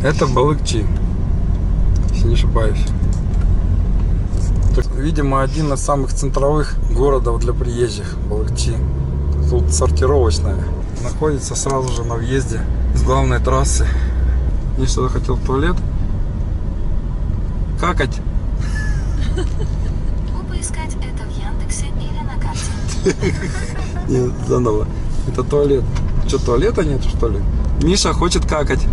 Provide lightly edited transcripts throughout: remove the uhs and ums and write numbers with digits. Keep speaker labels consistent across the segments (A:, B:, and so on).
A: Это Балыкчи, если не ошибаюсь. Видимо, один из самых центровых городов для приезжих, Балыкчи. Тут сортировочная. Находится сразу же на въезде с главной трассы. Я что-то хотел в туалет. Какать.
B: Поискать это в Яндексе или на карте.
A: Нет, заново. Это туалет. Что, туалета нет, что ли? Миша хочет какать.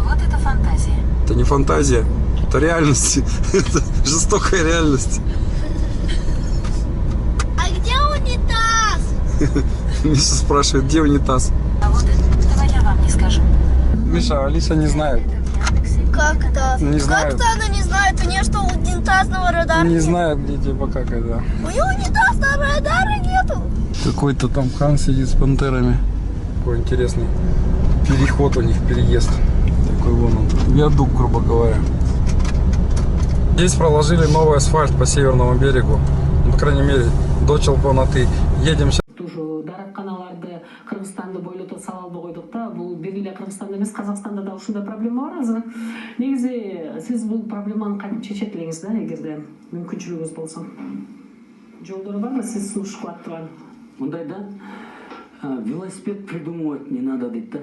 B: Вот это фантазия.
A: Это не фантазия, это реальность. Это жестокая реальность.
C: А где унитаз?
A: Миша спрашивает, где унитаз.
B: А вот этого я вам не скажу.
A: Миша, Алиса не знает.
C: Как-то.
A: Не знаю.
C: Как-то она не знает. У нее что, унитазного радара
A: Не
C: нет?
A: знает, где тебе покакать, да.
C: У нее унитазного радара нету.
A: Какой-то там хан сидит с пантерами. Такой интересный переход у них, переезд. Такой вон он, виадук, грубо говоря. Здесь проложили новый асфальт по северному берегу. Ну, по крайней мере, до Чолпонаты. Едем сейчас.
D: Дараканаларды Кыргызстанды бойлото сала албай койдук да. Бул бир эле Кыргызстанда эмес, Казакстанда да ушундай проблема бар азыр. Негизи сиз бул проблеманы кантип чечет элеңиз да, эгерде мүмкүнчүлүгүңүз болсо. Жолдору барбы сиз сунуш кылып турган?
E: Мындай да, велосипед придумывать не надо дейт да.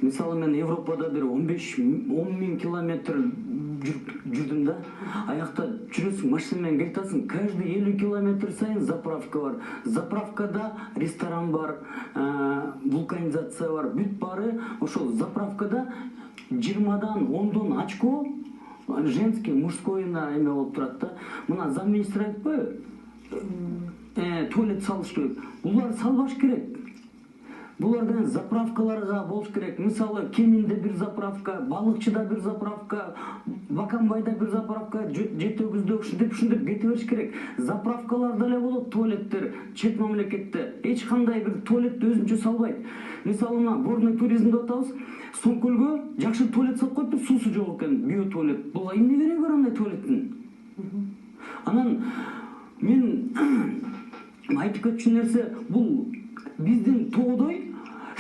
E: Мисалы мен Европада бир 10 миң километр жүрдүм да. Аякта жүрөсүң, машина менен кетасың, каждый 50 километр сайын заправка бар. Заправкада ресторан бар, вулканизация бар, бүт бары. Ошол заправкада 20дан 10дон очко, женский, мужскойна эме болуп турат да. Мына замминистр айтпайбы? Туалет салыш керек. Булар салбаш керек. Булардан заправкаларга болуш керек. Мисалы, Кеминде бир заправка, Балыкчыда бир заправка, Баканбайда бир заправка, Жетөгүздө ушинтип кете бериш керек. Заправкаларда эле болот туалеттер чет мамлекетте. Эч кандай бир туалетти өзүнчө салбайт. Мисалы, мына горный туризм деп атабыз. Соңкөлгө жакшы туалет салып коюпту, суусу жок экен, био туалет. Бул эмне кереги бар андай туалеттин? Анан мен айтып кетчү нерсе, бул биздин тоодой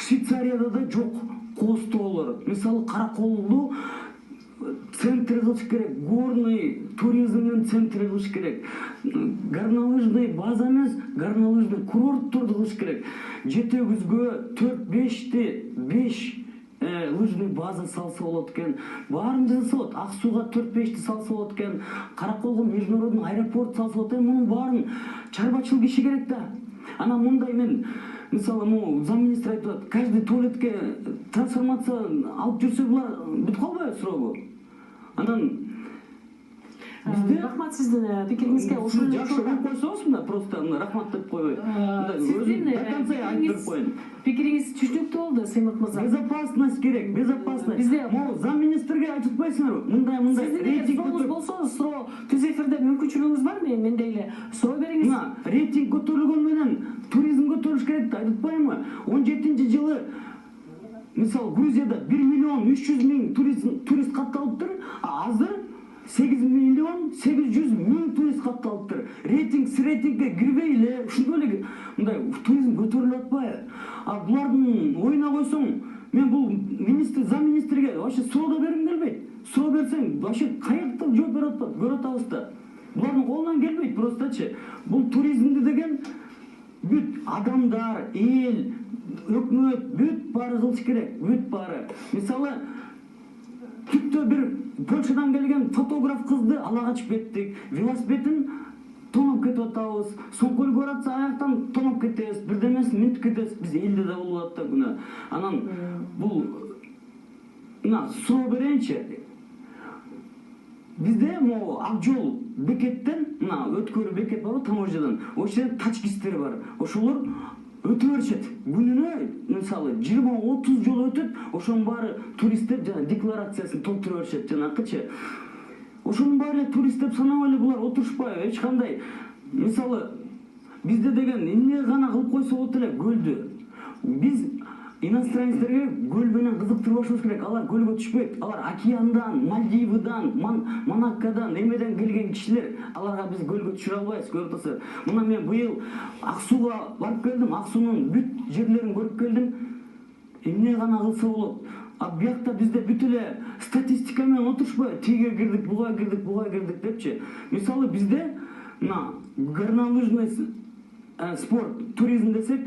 E: Швейцарияда да жок кооз тоолор. Мисалы, Караколду центр кылыш керек, горный туризмдин центри кылыш керек. Горнолыжный база эмес, горнолыжный курортторду кылыш керек. Жетөгүзгө 4-5 лыжный база салса болот экен. Баарын жасаса болот. Ак сууга 4-5 салса болот экен. Караколго международный аэропорт салса болот экен. Мунун баарын чарбачыл киши керек да. Анан мындай мен мисалы, замминистр айтып атат, каждый туалетке трансформация алып жүрсө булар бүтүп калбайбы сурообу? Анан
D: Рахмат сиздин пикириңизге.
E: Ушуну жакшы ойлоп койсоңуз мына просто рахмат деп койбой.
D: Сиздин пикириңиз түшүнүктүү болду, Сыймык мырза.
E: Безопасность керек, безопасность.
D: Бизде
E: замминистрге айтып атпайсыңарбы? Мындай
D: рейтинг болсо, суроо түз эфирде мүмкүнчүлүгүңүз барбы? Мендей эле суроо бериңиз.
E: Мына рейтинг көтөрүлгөн менен туризм көтөрүш керек да, айтып атпаймынбы? 17-жылы мисалы Грузияда 1.300.000 турист катталыптыр, азыр 8.800.000 турист катталыптыр. С рейтингге кирбей эле ушундай эле мындай туризм көтөрүлүп атпайбы? А булардын оюна койсоң, мен бул замминистрге вообще суроо да бергим келбейт. Суроо берсең, вообще каякта жооп берип атпайт, көрүп атабыз да. Булардын колунан келбейт просточу. Бул туризмди деген бүт адамдар, эл, өкмөт бүт баары кылыш керек, бүт баары. Мисалы, түптө бир Польшадан келген фотограф кызды ала качып кеттик. Велосипедин тоноп кетип атабыз. Соңкөлгө баратса аяктан тоноп кетебиз. Бирдемесин минтип кетебиз. Биз элде да болуп атат да күнөө. Анан бул мына суроо берейинчи. Бизде могу ак жол бекеттен, мына өткөрүү бекет барбы таможнядан. Ошол жерде тачкистер бар. Ошолор өтө беришет. Күнүнө мисалы 20-30 жол өтүп, ошонун баары туристтер жана декларациясын толтура беришет жанакычы. Ошонун баары турист деп санабай эле булар отурушпайбы, эч кандай. Мисалы, бизде деген эмне гана кылып койсо болот эле көлдү. Биз иностранецтерге көл менен кызыктырбашыбыз керек. Алар көлгө түшпөйт. Алар океандан, Мальдивыдан, Монакодан, эмеден келген кишилер. Аларга биз көлгө түшүрө албайбыз, көрүп атасыздар. Мына мен быйыл Ак сууга барып келдим. Ак суунун бүт жерлерин көрүп келдим. эмне гана кылса болот? А биякта бизде бүт эле статистика менен отурушпайбы? Тиге кирдик, буга кирдик депчи. Мисалы бизде мына горнолыжный спорт, туризм десек,